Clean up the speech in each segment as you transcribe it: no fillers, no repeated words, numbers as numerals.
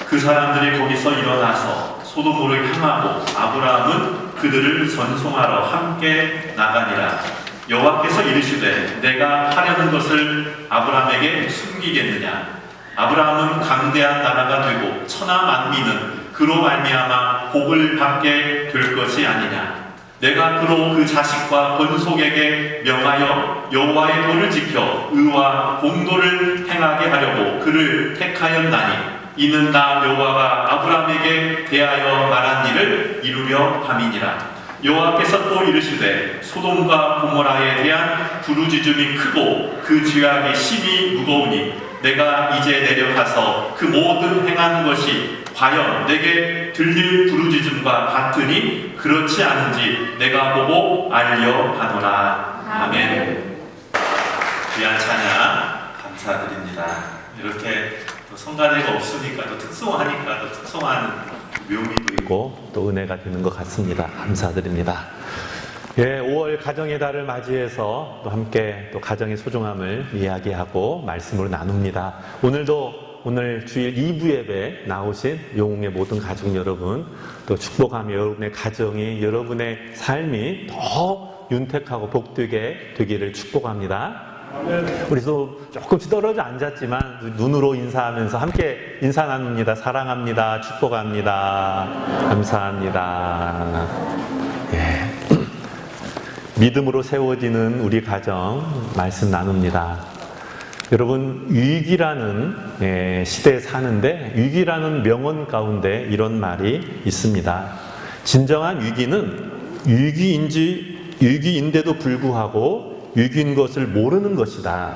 그 사람들이 거기서 일어나서 소돔으로 향하고 아브라함은 그들을 전송하러 함께 나가니라. 여호와께서 이르시되 내가 하려는 것을 아브라함에게 숨기겠느냐. 아브라함은 강대한 나라가 되고 천하 만민은 그로 말미암아 복을 받게 될 것이 아니냐. 내가 그로 그 자식과 번속에게 명하여 여호와의 도를 지켜 의와 공도를 행하게 하려고 그를 택하였나니 이는 나 여호와가 아브라함에게 대하여 말한 일을 이루려 함이니라. 여호와께서 또 이르시되 소돔과 고모라에 대한 부르짖음이 크고 그 죄악이 심히 무거우니 내가 이제 내려가서 그 모든 행한 것이 과연 내게 들릴 부르짖음과 같으니 그렇지 않은지 내가 보고 알려 하노라. 아멘. 귀한 찬양 감사드립니다. 이렇게 성가대가 없으니까 또 특송하니까 또 특송하는 묘미도 있고 또 은혜가 되는 것 같습니다. 감사드립니다. 예, 5월 가정의 달을 맞이해서 또 함께 또 가정의 소중함을 이야기하고 말씀으로 나눕니다. 오늘 주일 2부 예배 나오신 영웅의 모든 가족 여러분, 또 축복하며 여러분의 가정이, 여러분의 삶이 더 윤택하고 복되게 되기를 축복합니다. 우리도 조금씩 떨어져 앉았지만 눈으로 인사하면서 함께 인사 나눕니다. 사랑합니다. 축복합니다. 감사합니다. 예. 믿음으로 세워지는 우리 가정 말씀 나눕니다. 여러분, 위기라는 시대에 사는데 위기라는 명언 가운데 이런 말이 있습니다. 진정한 위기는 위기인데도 불구하고 위기인 것을 모르는 것이다.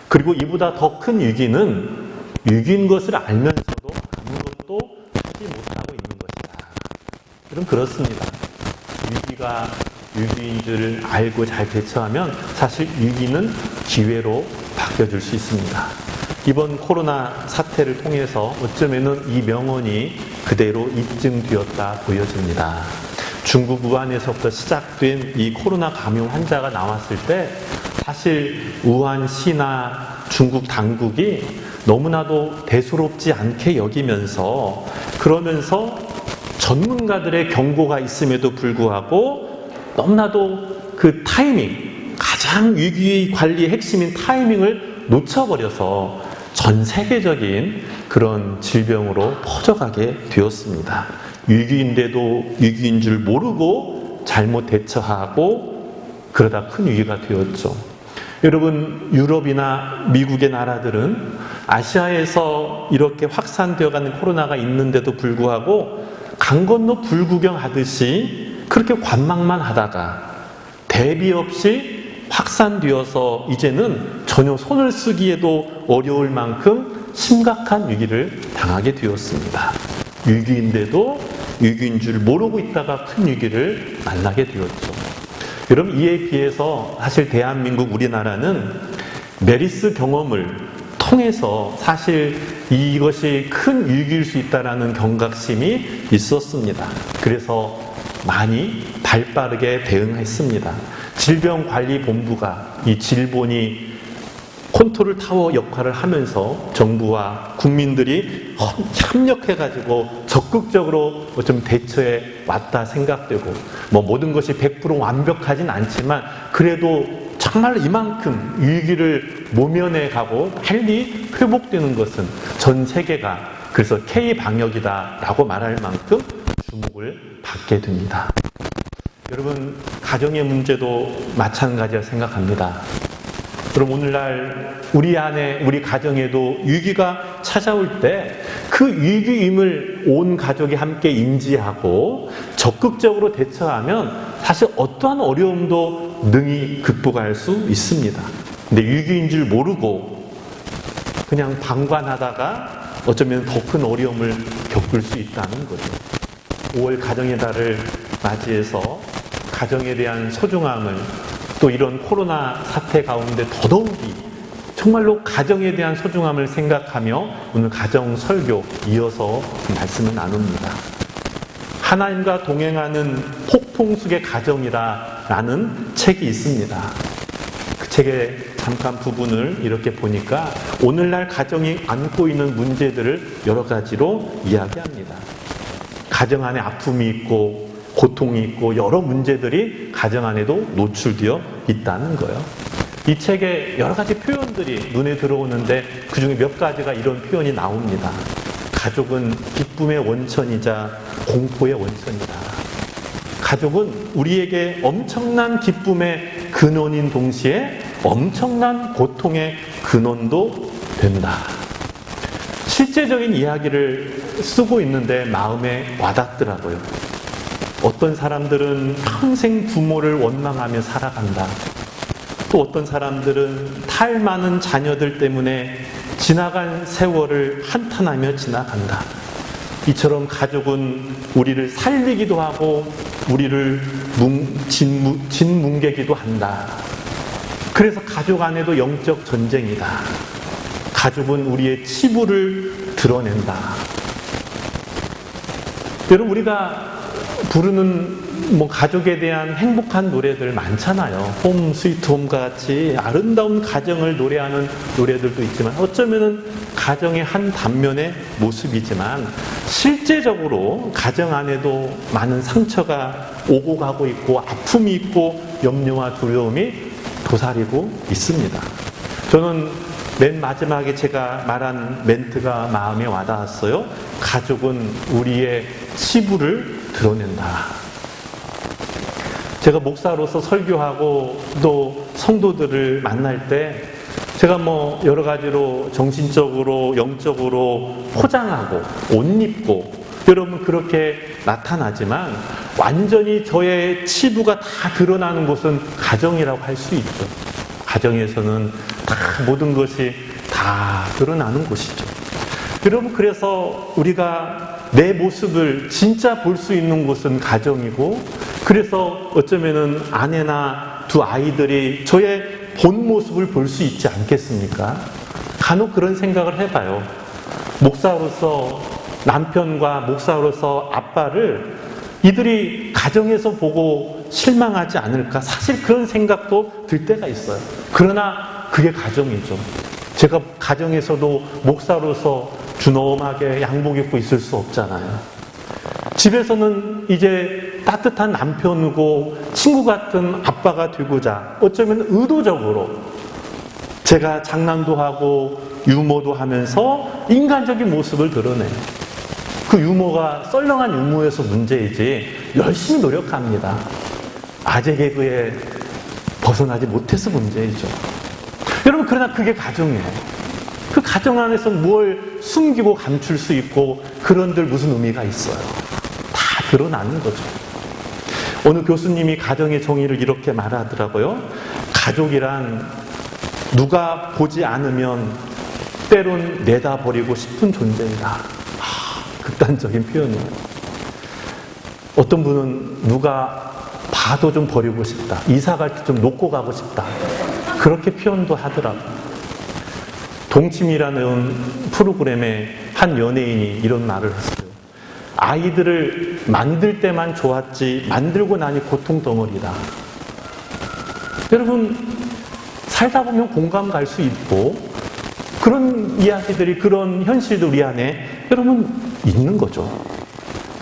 그리고 이보다 더 큰 위기는 위기인 것을 알면서도 아무것도 하지 못하고 있는 것이다. 여러분, 그렇습니다. 위기가 위기인 줄 알고 잘 대처하면 사실 위기는 기회로 바뀌어줄 수 있습니다. 이번 코로나 사태를 통해서 어쩌면 이 명언이 그대로 입증되었다 보여집니다. 중국 우한에서부터 시작된 이 코로나 감염 환자가 나왔을 때 사실 우한시나 중국 당국이 너무나도 대수롭지 않게 여기면서 그러면서 전문가들의 경고가 있음에도 불구하고 너무나도 그 타이밍, 가장 위기 관리의 핵심인 타이밍을 놓쳐버려서 전 세계적인 그런 질병으로 퍼져가게 되었습니다. 위기인데도 위기인 줄 모르고 잘못 대처하고 그러다 큰 위기가 되었죠. 여러분, 유럽이나 미국의 나라들은 아시아에서 이렇게 확산되어가는 코로나가 있는데도 불구하고 강 건너 불구경하듯이 그렇게 관망만 하다가 대비 없이 확산되어서 이제는 전혀 손을 쓰기에도 어려울 만큼 심각한 위기를 당하게 되었습니다. 위기인데도 위기인 줄 모르고 있다가 큰 위기를 만나게 되었죠. 여러분, 이에 비해서 사실 대한민국 우리나라는 메리스 경험을 통해서 사실 이것이 큰 위기일 수 있다는 경각심이 있었습니다. 그래서 많이 발빠르게 대응했습니다. 질병관리본부가 이 질본이 컨트롤 타워 역할을 하면서 정부와 국민들이 협력해가지고 적극적으로 좀 대처해 왔다 생각되고, 모든 것이 100% 완벽하진 않지만 그래도 정말 이만큼 위기를 모면해 가고 빨리 회복되는 것은 전 세계가 그래서 K방역이다라고 말할 만큼 주목을 받게 됩니다. 여러분, 가정의 문제도 마찬가지라 생각합니다. 그럼 오늘날 우리 안에, 우리 가정에도 위기가 찾아올 때 그 위기임을 온 가족이 함께 인지하고 적극적으로 대처하면 사실 어떠한 어려움도 능히 극복할 수 있습니다. 근데 위기인 줄 모르고 그냥 방관하다가 어쩌면 더 큰 어려움을 겪을 수 있다는 거죠. 5월 가정의 달을 맞이해서 가정에 대한 소중함을, 또 이런 코로나 사태 가운데 더더욱이 정말로 가정에 대한 소중함을 생각하며 오늘 가정 설교 이어서 말씀을 나눕니다. 하나님과 동행하는 폭풍 속의 가정이라는 책이 있습니다. 그 책의 잠깐 부분을 이렇게 보니까 오늘날 가정이 안고 있는 문제들을 여러 가지로 이야기합니다. 가정 안에 아픔이 있고 고통이 있고 여러 문제들이 가정 안에도 노출되어 있다는 거예요. 이 책에 여러 가지 표현들이 눈에 들어오는데 그중에 몇 가지가 이런 표현이 나옵니다. 가족은 기쁨의 원천이자 공포의 원천이다. 가족은 우리에게 엄청난 기쁨의 근원인 동시에 엄청난 고통의 근원도 된다. 실제적인 이야기를 쓰고 있는데 마음에 와닿더라고요. 어떤 사람들은 평생 부모를 원망하며 살아간다. 또 어떤 사람들은 탈 많은 자녀들 때문에 지나간 세월을 한탄하며 지나간다. 이처럼 가족은 우리를 살리기도 하고 우리를 짓뭉개기도 한다. 그래서 가족 안에도 영적 전쟁이다. 가족은 우리의 치부를 드러낸다. 여러분, 우리가 부르는 가족에 대한 행복한 노래들 많잖아요. 홈 스위트 홈 같이 아름다운 가정을 노래하는 노래들도 있지만 어쩌면은 가정의 한 단면의 모습이지만 실제적으로 가정 안에도 많은 상처가 오고 가고 있고 아픔이 있고 염려와 두려움이 도사리고 있습니다. 저는 맨 마지막에 제가 말한 멘트가 마음에 와닿았어요. 가족은 우리의 치부를 드러낸다. 제가 목사로서 설교하고 또 성도들을 만날 때 제가 여러 가지로 정신적으로 영적으로 포장하고 옷 입고 여러분 그렇게 나타나지만 완전히 저의 치부가 다 드러나는 곳은 가정이라고 할 수 있죠. 가정에서는 다 모든 것이 다 드러나는 곳이죠. 여러분, 그래서 우리가 내 모습을 진짜 볼 수 있는 곳은 가정이고, 그래서 어쩌면은 아내나 두 아이들이 저의 본 모습을 볼 수 있지 않겠습니까? 간혹 그런 생각을 해봐요. 목사로서 남편과 목사로서 아빠를 이들이 가정에서 보고 실망하지 않을까? 사실 그런 생각도 들 때가 있어요. 그러나 그게 가정이죠. 제가 가정에서도 목사로서 준엄하게 양복 입고 있을 수 없잖아요. 집에서는 이제 따뜻한 남편이고 친구 같은 아빠가 되고자 어쩌면 의도적으로 제가 장난도 하고 유머도 하면서 인간적인 모습을 드러내요. 그 유머가 썰렁한 유머에서 문제이지 열심히 노력합니다. 아재 개그에 벗어나지 못해서 문제이죠. 여러분, 그러나 그게 가정이에요. 그 가정 안에서 뭘 숨기고 감출 수 있고 그런들 무슨 의미가 있어요. 다 드러나는 거죠. 어느 교수님이 가정의 정의를 이렇게 말하더라고요. 가족이란 누가 보지 않으면 때론 내다버리고 싶은 존재이다. 극단적인 표현이에요. 어떤 분은 누가 봐도 좀 버리고 싶다. 이사 갈 때 좀 놓고 가고 싶다. 그렇게 표현도 하더라고요. 동침이라는 프로그램에 한 연예인이 이런 말을 했어요. 아이들을 만들 때만 좋았지 만들고 나니 고통 덩어리다. 여러분, 살다 보면 공감 갈 수 있고 그런 이야기들이, 그런 현실도 우리 안에 여러분 있는 거죠.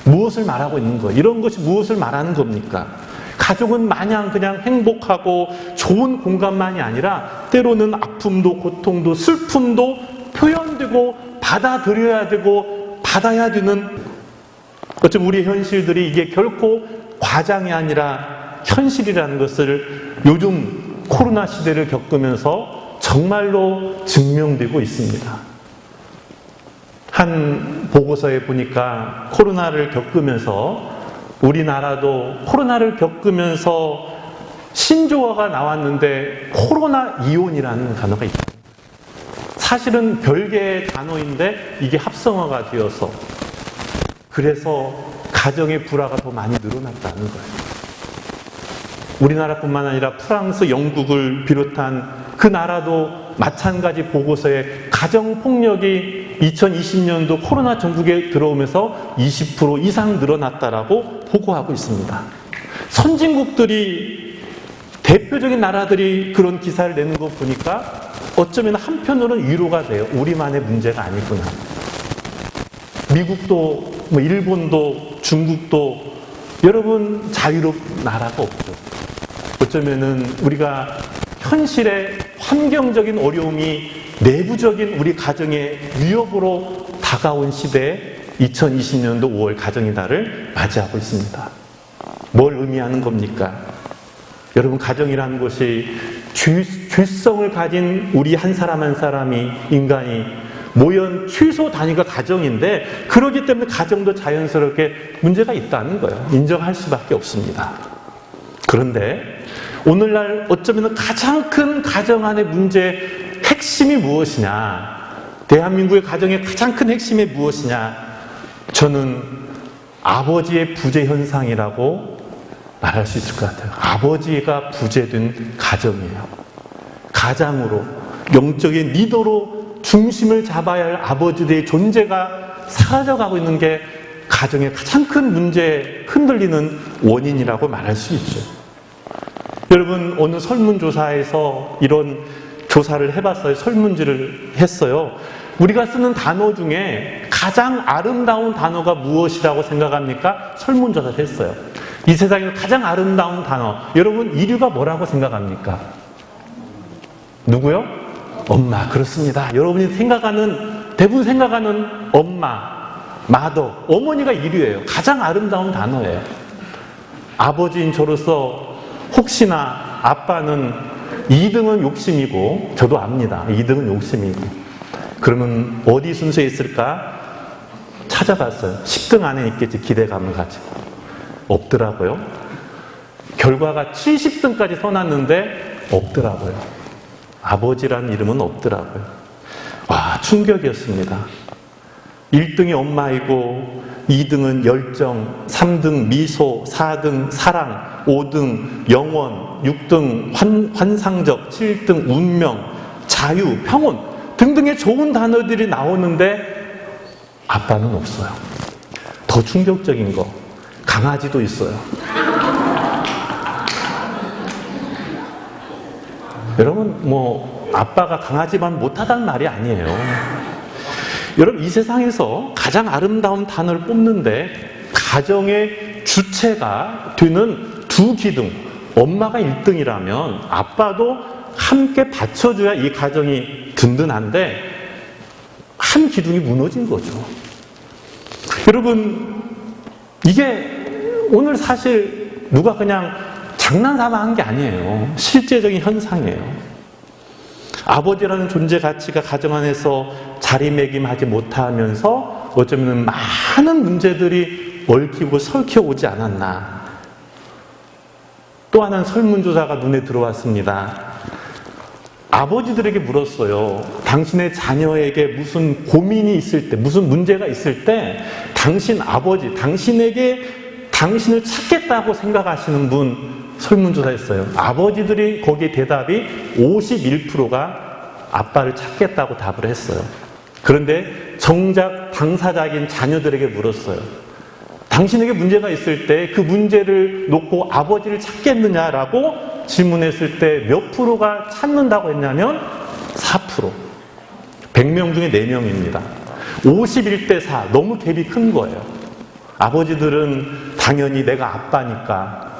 무엇을 말하고 있는 거예요? 이런 것이 무엇을 말하는 겁니까? 가족은 마냥 그냥 행복하고 좋은 공간만이 아니라 때로는 아픔도 고통도 슬픔도 표현되고 받아들여야 되고 받아야 되는, 어쩌면 우리 현실들이 이게 결코 과장이 아니라 현실이라는 것을 요즘 코로나 시대를 겪으면서 정말로 증명되고 있습니다. 한 보고서에 보니까 코로나를 겪으면서 우리나라도 코로나를 겪으면서 신조어가 나왔는데 코로나 이혼이라는 단어가 있다. 사실은 별개의 단어인데 이게 합성어가 되어서 그래서 가정의 불화가 더 많이 늘어났다는 거예요. 우리나라뿐만 아니라 프랑스, 영국을 비롯한 그 나라도 마찬가지 보고서에 가정폭력이 2020년도 코로나 전국에 들어오면서 20% 이상 늘어났다라고 보고하고 있습니다. 선진국들이 대표적인 나라들이 그런 기사를 내는 거 보니까 어쩌면 한편으로는 위로가 돼요. 우리만의 문제가 아니구나. 미국도, 일본도, 중국도 여러분 자유롭 나라가 없죠. 어쩌면은 우리가 현실의 환경적인 어려움이 내부적인 우리 가정의 위협으로 다가온 시대에 2020년도 5월 가정의 달을 맞이하고 있습니다. 뭘 의미하는 겁니까? 여러분, 가정이라는 것이 죄성을 가진 우리 한 사람 한 사람이, 인간이 모연 최소 단위가 가정인데, 그러기 때문에 가정도 자연스럽게 문제가 있다는 거예요. 인정할 수밖에 없습니다. 그런데 오늘날 어쩌면 가장 큰 가정 안의 문제의 핵심이 무엇이냐, 대한민국의 가정의 가장 큰 핵심이 무엇이냐, 저는 아버지의 부재 현상이라고 말할 수 있을 것 같아요. 아버지가 부재된 가정이에요. 가장으로, 영적인 리더로 중심을 잡아야 할 아버지들의 존재가 사라져가고 있는 게 가정의 가장 큰 문제에 흔들리는 원인이라고 말할 수 있죠. 여러분, 어느 설문조사에서 이런 조사를 해봤어요. 설문지를 했어요. 우리가 쓰는 단어 중에 가장 아름다운 단어가 무엇이라고 생각합니까? 설문조사를 했어요. 이 세상에서 가장 아름다운 단어, 여러분 인류가 뭐라고 생각합니까? 누구요? 엄마. 그렇습니다. 여러분이 대부분 생각하는 엄마, 마더, 어머니가 인류예요. 가장 아름다운 단어예요. 아버지인 저로서 혹시나 아빠는 2등은 욕심이고, 저도 압니다. 2등은 욕심이고, 그러면 어디 순서에 있을까 찾아봤어요. 10등 안에 있겠지, 기대감을 가지고. 없더라고요. 결과가 70등까지 써놨는데 없더라고요. 아버지라는 이름은 없더라고요. 와, 충격이었습니다. 1등이 엄마이고, 2등은 열정, 3등 미소, 4등 사랑, 5등 영원, 6등 환상적, 7등 운명, 자유, 평온 등등의 좋은 단어들이 나오는데 아빠는 없어요. 더 충격적인 거, 강아지도 있어요. 여러분, 아빠가 강아지만 못하다는 말이 아니에요. 여러분, 이 세상에서 가장 아름다운 단어를 뽑는데 가정의 주체가 되는 두 기둥, 엄마가 1등이라면 아빠도 함께 받쳐줘야 이 가정이 든든한데, 한 기둥이 무너진 거죠. 여러분, 이게 오늘 사실 누가 그냥 장난삼아 한 게 아니에요. 실제적인 현상이에요. 아버지라는 존재 가치가 가정 안에서 자리매김하지 못하면서 어쩌면 많은 문제들이 얽히고 설켜 오지 않았나. 또 하나는 설문조사가 눈에 들어왔습니다. 아버지들에게 물었어요. 당신의 자녀에게 무슨 고민이 있을 때, 무슨 문제가 있을 때 당신 아버지, 당신에게 당신을 찾겠다고 생각하시는 분 설문조사했어요. 아버지들이 거기에 대답이 51%가 아빠를 찾겠다고 답을 했어요. 그런데 정작 당사자인 자녀들에게 물었어요. 당신에게 문제가 있을 때 그 문제를 놓고 아버지를 찾겠느냐라고 질문했을 때 몇 프로가 찾는다고 했냐면 4%. 100명 중에 4명입니다. 51대 4. 너무 갭이 큰 거예요. 아버지들은 당연히 내가 아빠니까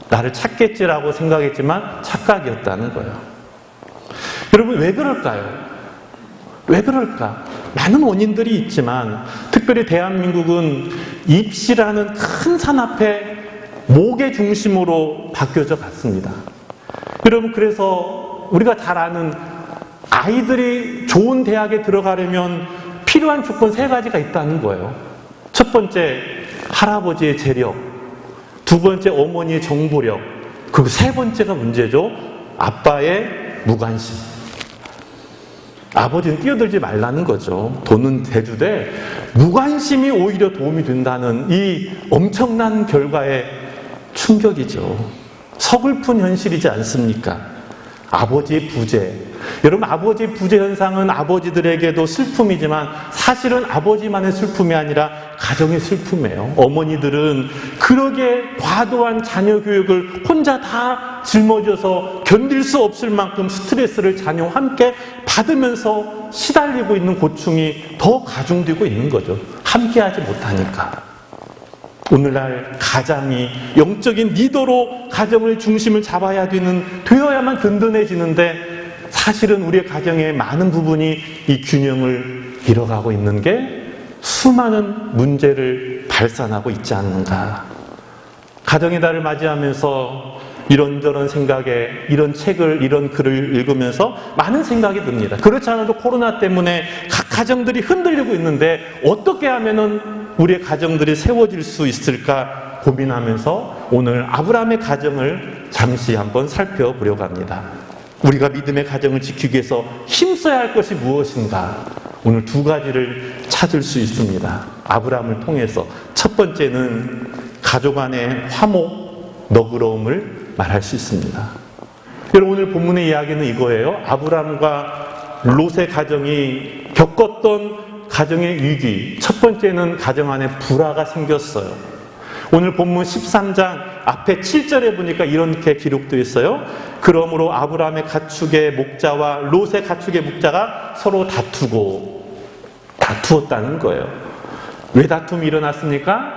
나를 찾겠지라고 생각했지만 착각이었다는 거예요. 여러분, 왜 그럴까요? 왜 그럴까? 많은 원인들이 있지만 특별히 대한민국은 입시라는 큰 산 앞에 목의 중심으로 바뀌어져 갔습니다. 여러분, 그래서 우리가 잘 아는 아이들이 좋은 대학에 들어가려면 필요한 조건 3가지가 있다는 거예요. 첫 번째, 할아버지의 재력. 두 번째, 어머니의 정보력. 그리고 세 번째가 문제죠. 아빠의 무관심. 아버지는 뛰어들지 말라는 거죠. 돈은 대주되 무관심이 오히려 도움이 된다는 이 엄청난 결과의 충격이죠. 서글픈 현실이지 않습니까? 아버지의 부재. 여러분, 아버지 부재 현상은 아버지들에게도 슬픔이지만 사실은 아버지만의 슬픔이 아니라 가정의 슬픔이에요. 어머니들은 그러게 과도한 자녀 교육을 혼자 다 짊어져서 견딜 수 없을 만큼 스트레스를 자녀와 함께 받으면서 시달리고 있는 고충이 더 가중되고 있는 거죠. 함께하지 못하니까. 오늘날 가장이 영적인 리더로 가정의 중심을 잡아야 되어야만 든든해지는데 사실은 우리의 가정의 많은 부분이 이 균형을 잃어가고 있는 게 수많은 문제를 발산하고 있지 않는가. 가정의 달을 맞이하면서 이런저런 생각에 이런 책을, 이런 글을 읽으면서 많은 생각이 듭니다. 그렇지 않아도 코로나 때문에 각 가정들이 흔들리고 있는데 어떻게 하면은 우리의 가정들이 세워질 수 있을까 고민하면서 오늘 아브라함의 가정을 잠시 한번 살펴보려고 합니다. 우리가 믿음의 가정을 지키기 위해서 힘써야 할 것이 무엇인가? 오늘 두 가지를 찾을 수 있습니다. 아브라함을 통해서. 첫 번째는 가족 안의 화목, 너그러움을 말할 수 있습니다. 여러분, 오늘 본문의 이야기는 이거예요. 아브라함과 롯의 가정이 겪었던 가정의 위기. 첫 번째는 가정 안에 불화가 생겼어요. 오늘 본문 13장 앞에 7절에 보니까 이렇게 기록되어 있어요. 그러므로 아브라함의 가축의 목자와 롯의 가축의 목자가 서로 다투었다는 거예요. 왜 다툼이 일어났습니까?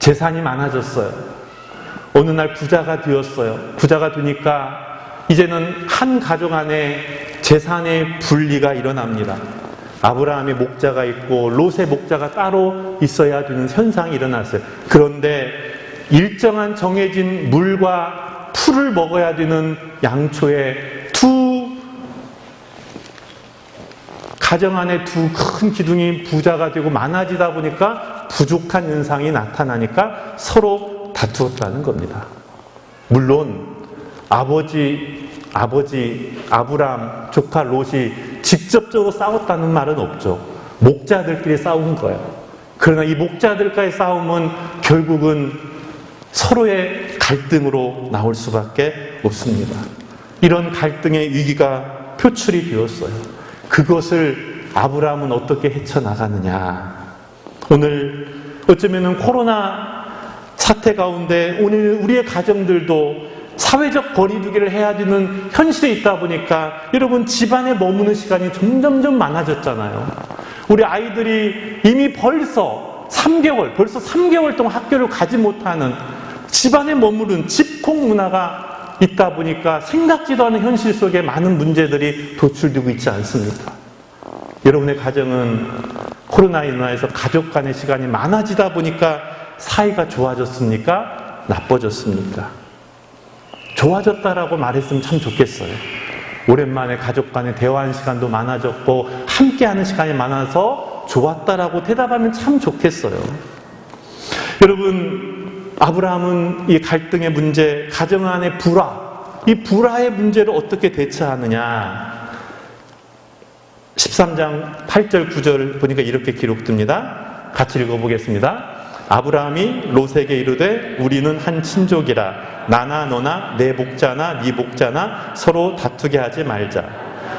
재산이 많아졌어요. 어느 날 부자가 되었어요. 부자가 되니까 이제는 한 가족 안에 재산의 분리가 일어납니다. 아브라함의 목자가 있고 롯의 목자가 따로 있어야 되는 현상이 일어났어요. 그런데 일정한 정해진 물과 풀을 먹어야 되는 양초에 가정 안에 두 큰 기둥이 부자가 되고 많아지다 보니까 부족한 현상이 나타나니까 서로 다투었다는 겁니다. 물론 아브라함 조카 롯이 직접적으로 싸웠다는 말은 없죠. 목자들끼리 싸운 거예요. 그러나 이 목자들과의 싸움은 결국은 서로의 갈등으로 나올 수밖에 없습니다. 이런 갈등의 위기가 표출이 되었어요. 그것을 아브라함은 어떻게 헤쳐나가느냐. 오늘 어쩌면 코로나 사태 가운데 오늘 우리의 가정들도 사회적 거리두기를 해야 되는 현실에 있다 보니까 여러분 집안에 머무는 시간이 점점점 많아졌잖아요. 우리 아이들이 이미 벌써 3개월 동안 학교를 가지 못하는 집안에 머무른 집콕 문화가 있다 보니까 생각지도 않은 현실 속에 많은 문제들이 도출되고 있지 않습니까? 여러분의 가정은 코로나로 인해서 가족 간의 시간이 많아지다 보니까 사이가 좋아졌습니까? 나빠졌습니까? 좋아졌다라고 말했으면 참 좋겠어요. 오랜만에 가족 간의 대화하는 시간도 많아졌고 함께하는 시간이 많아서 좋았다라고 대답하면 참 좋겠어요. 여러분, 아브라함은 이 갈등의 문제, 가정 안의 불화, 이 불화의 문제를 어떻게 대처하느냐. 13장 8절 9절 보니까 이렇게 기록됩니다. 같이 읽어보겠습니다. 아브라함이 롯에게 이르되 우리는 한 친족이라 나나 너나 내 목자나 네 목자나 서로 다투게 하지 말자.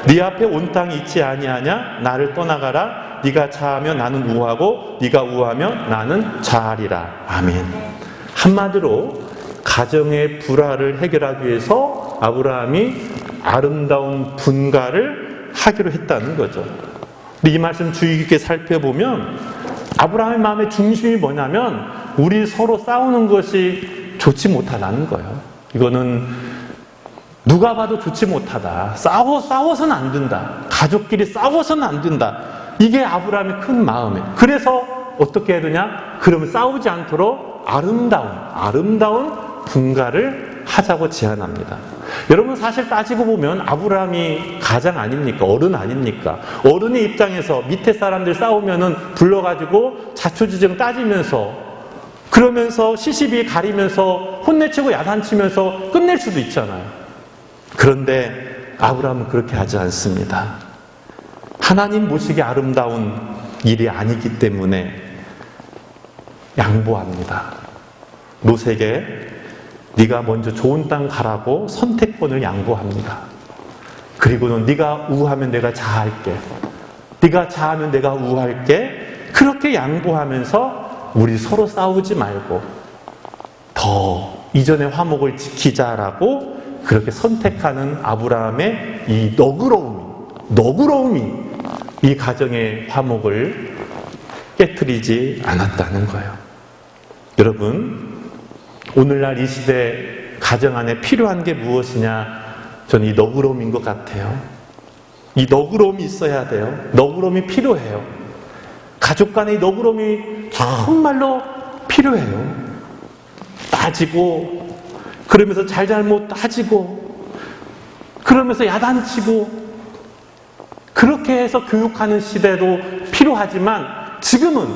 네 앞에 온 땅이 있지 아니하냐? 나를 떠나가라. 네가 자하면 나는 우하고 네가 우하면 나는 자하리라. 아멘. 한마디로 가정의 불화를 해결하기 위해서 아브라함이 아름다운 분가를 하기로 했다는 거죠. 이 말씀 주의 깊게 살펴보면 아브라함의 마음의 중심이 뭐냐면 우리 서로 싸우는 것이 좋지 못하다는 거예요. 이거는 누가 봐도 좋지 못하다. 싸워서는 안 된다. 가족끼리 싸워서는 안 된다. 이게 아브라함의 큰 마음이에요. 그래서 어떻게 해야 되냐? 그러면 싸우지 않도록 아름다운 분가를 하자고 제안합니다. 여러분, 사실 따지고 보면 아브라함이 가장 아닙니까? 어른 아닙니까? 어른의 입장에서 밑에 사람들 싸우면은 불러가지고 자초지종 따지면서 그러면서 시시비 가리면서 혼내치고 야단치면서 끝낼 수도 있잖아요. 그런데 아브라함은 그렇게 하지 않습니다. 하나님 모시기 아름다운 일이 아니기 때문에 양보합니다. 롯에게 네가 먼저 좋은 땅 가라고 선택권을 양보합니다. 그리고는 네가 우하면 내가 자할게. 네가 자하면 내가 우할게. 그렇게 양보하면서 우리 서로 싸우지 말고 더 이전의 화목을 지키자라고 그렇게 선택하는 아브라함의 이 너그러움이 이 가정의 화목을 깨트리지 않았다는 거예요. 여러분, 오늘날 이 시대 가정 안에 필요한 게 무엇이냐? 저는 이 너그러움인 것 같아요. 이 너그러움이 있어야 돼요. 너그러움이 필요해요. 가족 간의 너그러움이 정말로 필요해요. 따지고, 그러면서 잘잘못 따지고, 그러면서 야단치고, 그렇게 해서 교육하는 시대도 필요하지만 지금은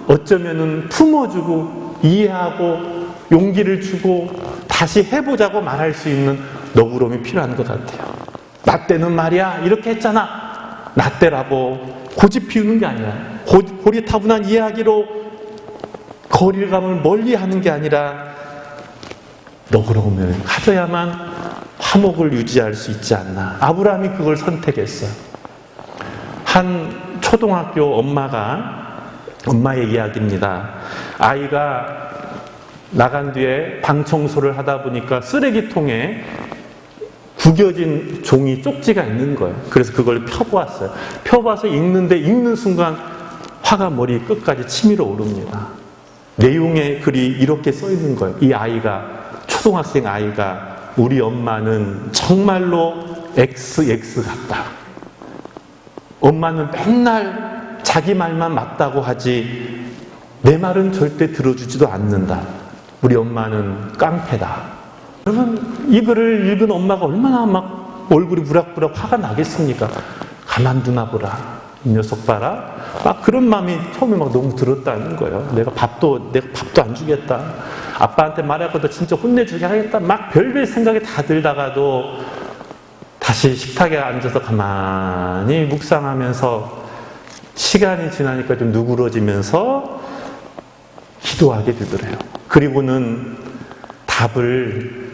어쩌면은 품어주고, 이해하고, 용기를 주고, 다시 해보자고 말할 수 있는 너그러움이 필요한 것 같아요. 나 때는 말이야, 이렇게 했잖아. 나 때라고 고집 피우는 게 아니라, 고리타분한 이야기로 거리감을 멀리 하는 게 아니라, 너그러움을 가져야만 화목을 유지할 수 있지 않나. 아브라함이 그걸 선택했어요. 한 초등학교 엄마의 이야기입니다. 아이가 나간 뒤에 방 청소를 하다 보니까 쓰레기통에 구겨진 종이 쪽지가 있는 거예요. 그래서 그걸 펴보았어요. 펴봐서 읽는 순간 화가 머리 끝까지 치밀어 오릅니다. 내용의 글이 이렇게 써 있는 거예요. 이 아이가, 초등학생 아이가, 우리 엄마는 정말로 XX 같다. 엄마는 맨날 자기 말만 맞다고 하지 내 말은 절대 들어주지도 않는다. 우리 엄마는 깡패다. 여러분, 이 글을 읽은 엄마가 얼마나 막 얼굴이 부락부락 화가 나겠습니까? 가만두나 보라. 이 녀석 봐라. 막 그런 마음이 처음에 막 너무 들었다는 거예요. 내가 밥도 안 주겠다. 아빠한테 말할 것도 진짜 혼내주게 하겠다. 막 별별 생각이 다 들다가도 다시 식탁에 앉아서 가만히 묵상하면서 시간이 지나니까 좀 누그러지면서 기도하게 되더래요. 그리고는 답을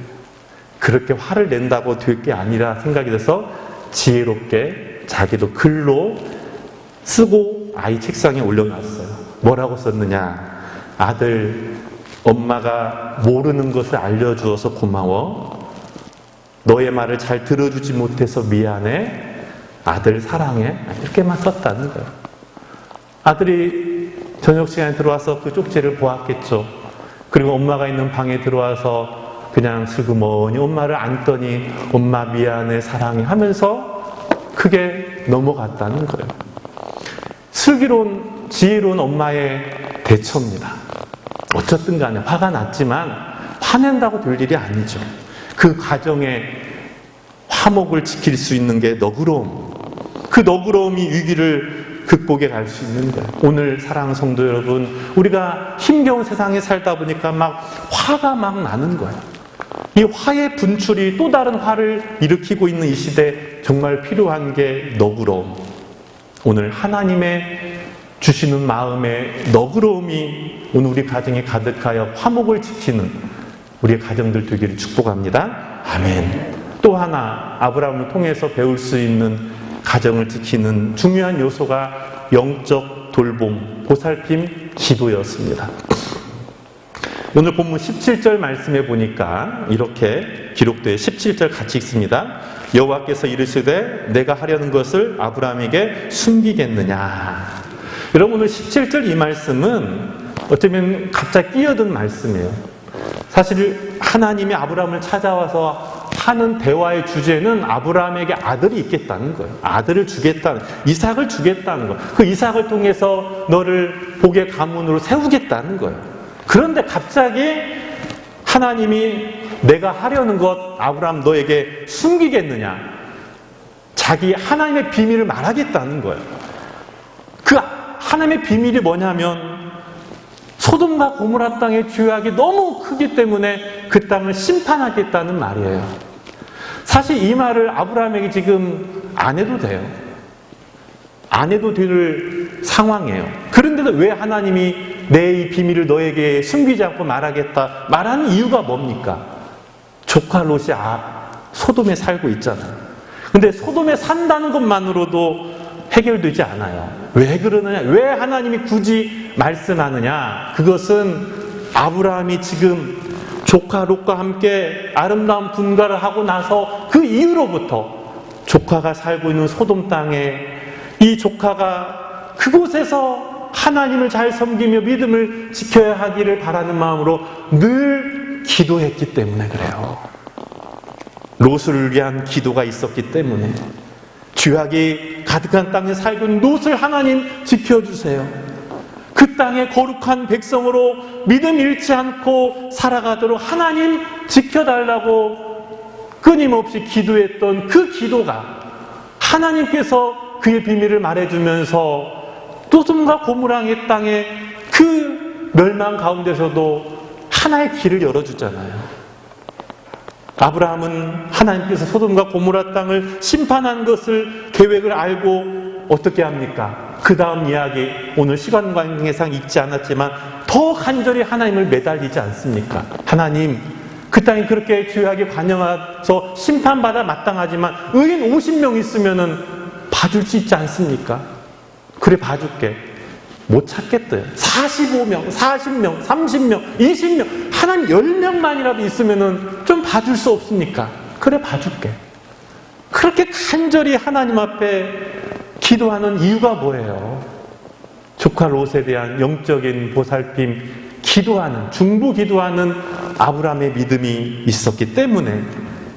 그렇게 화를 낸다고 될 게 아니라 생각이 돼서 지혜롭게 자기도 글로 쓰고 아이 책상에 올려놨어요. 뭐라고 썼느냐? 아들, 엄마가 모르는 것을 알려주어서 고마워. 너의 말을 잘 들어주지 못해서 미안해. 아들 사랑해. 이렇게만 썼다는 거예요. 아들이 저녁 시간에 들어와서 그 쪽지를 보았겠죠. 그리고 엄마가 있는 방에 들어와서 그냥 슬그머니 엄마를 안더니 엄마 미안해 사랑해 하면서 크게 넘어갔다는 거예요. 슬기로운 지혜로운 엄마의 대처입니다. 어쨌든 간에 화가 났지만 화낸다고 될 일이 아니죠. 그 가정의 화목을 지킬 수 있는 게 너그러움. 그 너그러움이 위기를 극복해 갈 수 있는 거예요. 오늘 사랑하는 성도 여러분, 우리가 힘겨운 세상에 살다 보니까 막 화가 막 나는 거예요. 이 화의 분출이 또 다른 화를 일으키고 있는 이 시대 정말 필요한 게 너그러움. 오늘 하나님의 주시는 마음의 너그러움이 오늘 우리 가정에 가득하여 화목을 지키는 우리의 가정들 되기를 축복합니다. 아멘. 또 하나 아브라함을 통해서 배울 수 있는 가정을 지키는 중요한 요소가 영적 돌봄, 보살핌, 기도였습니다. 오늘 본문 17절 말씀해 보니까 이렇게 기록되어 17절 같이 읽습니다. 여호와께서 이르시되 내가 하려는 것을 아브라함에게 숨기겠느냐. 여러분, 오늘 17절 이 말씀은 어쩌면 갑자기 끼어든 말씀이에요. 사실 하나님이 아브라함을 찾아와서 하는 대화의 주제는 아브라함에게 아들이 있겠다는 거예요. 아들을 주겠다는, 이삭을 주겠다는 거예요. 그 이삭을 통해서 너를 복의 가문으로 세우겠다는 거예요. 그런데 갑자기 하나님이 내가 하려는 것 아브라함 너에게 숨기겠느냐. 자기 하나님의 비밀을 말하겠다는 거예요. 그 하나님의 비밀이 뭐냐면 소돔과 고모라 땅의 죄악이 너무 크기 때문에 그 땅을 심판하겠다는 말이에요. 사실 이 말을 아브라함에게 지금 안 해도 돼요. 안 해도 될 상황이에요. 그런데도 왜 하나님이 내 이 비밀을 너에게 숨기지 않고 말하겠다 말하는 이유가 뭡니까? 조카 롯이 소돔에 살고 있잖아요. 근데 소돔에 산다는 것만으로도 해결되지 않아요. 왜 그러느냐? 왜 하나님이 굳이 말씀하느냐? 그것은 아브라함이 지금 조카 롯과 함께 아름다운 분가를 하고 나서 그 이후로부터 조카가 살고 있는 소돔 땅에 이 조카가 그곳에서 하나님을 잘 섬기며 믿음을 지켜야 하기를 바라는 마음으로 늘 기도했기 때문에 그래요. 롯을 위한 기도가 있었기 때문에 죄악이 가득한 땅에 살고 있는 롯을 하나님 지켜주세요. 그 땅의 거룩한 백성으로 믿음 잃지 않고 살아가도록 하나님 지켜달라고 끊임없이 기도했던 그 기도가 하나님께서 그의 비밀을 말해주면서 소돔과 고모라의 땅에 그 멸망 가운데서도 하나의 길을 열어주잖아요. 아브라함은 하나님께서 소돔과 고모라 땅을 심판한 것을 계획을 알고 어떻게 합니까? 그 다음 이야기 오늘 시간 관계상 읽지 않았지만 더 간절히 하나님을 매달리지 않습니까? 하나님, 그 땅이 그렇게 죄악에 관영해서 심판받아 마땅하지만 의인 50명 있으면은 봐줄 수 있지 않습니까? 그래 봐줄게. 못 찾겠대요. 45명, 40명, 30명, 20명, 하나님 10명만이라도 있으면은 좀 봐줄 수 없습니까? 그래 봐줄게. 그렇게 간절히 하나님 앞에 기도하는 이유가 뭐예요? 조카 롯에 대한 영적인 보살핌, 기도하는, 중보 기도하는 아브라함의 믿음이 있었기 때문에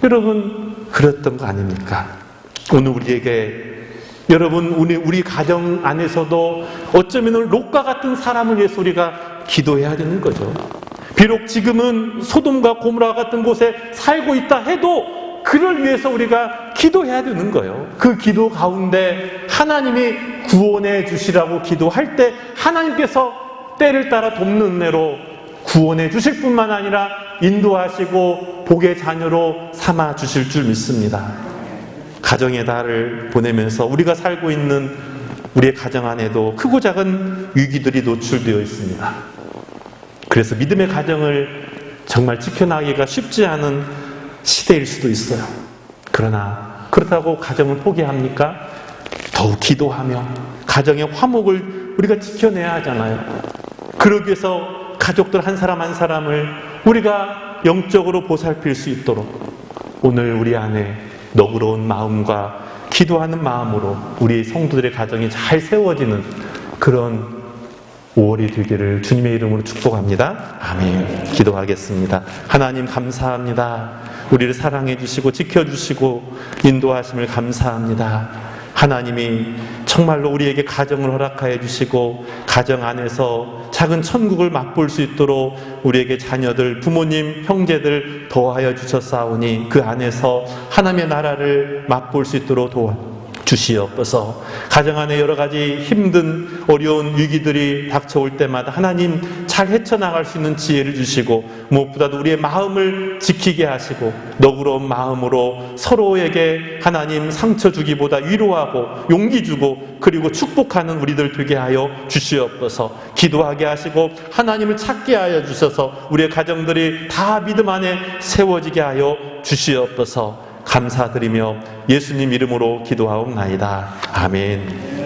여러분 그랬던 거 아닙니까? 오늘 우리에게 여러분 우리 가정 안에서도 어쩌면 롯과 같은 사람을 위해서 우리가 기도해야 되는 거죠. 비록 지금은 소돔과 고모라 같은 곳에 살고 있다 해도 그를 위해서 우리가 기도해야 되는 거예요. 그 기도 가운데 하나님이 구원해 주시라고 기도할 때 하나님께서 때를 따라 돕는 은혜로 구원해 주실 뿐만 아니라 인도하시고 복의 자녀로 삼아 주실 줄 믿습니다. 가정의 달을 보내면서 우리가 살고 있는 우리의 가정 안에도 크고 작은 위기들이 노출되어 있습니다. 그래서 믿음의 가정을 정말 지켜나가기가 쉽지 않은 시대일 수도 있어요. 그러나 그렇다고 가정을 포기합니까? 더욱 기도하며 가정의 화목을 우리가 지켜내야 하잖아요. 그러기 위해서 가족들 한 사람 한 사람을 우리가 영적으로 보살필 수 있도록 오늘 우리 안에 너그러운 마음과 기도하는 마음으로 우리 성도들의 가정이 잘 세워지는 그런 5월이 되기를 주님의 이름으로 축복합니다. 아멘. 기도하겠습니다. 하나님 감사합니다. 우리를 사랑해 주시고 지켜주시고 인도하심을 감사합니다. 하나님이 정말로 우리에게 가정을 허락하여 주시고 가정 안에서 작은 천국을 맛볼 수 있도록 우리에게 자녀들, 부모님, 형제들 더하여 주셨사오니 그 안에서 하나님의 나라를 맛볼 수 있도록 도와주시옵소서. 가정 안에 여러 가지 힘든 어려운 위기들이 닥쳐올 때마다 하나님 잘 헤쳐나갈 수 있는 지혜를 주시고 무엇보다도 우리의 마음을 지키게 하시고 너그러운 마음으로 서로에게 하나님 상처 주기보다 위로하고 용기 주고 그리고 축복하는 우리들 되게 하여 주시옵소서. 기도하게 하시고 하나님을 찾게 하여 주셔서 우리의 가정들이 다 믿음 안에 세워지게 하여 주시옵소서. 감사드리며 예수님 이름으로 기도하옵나이다. 아멘.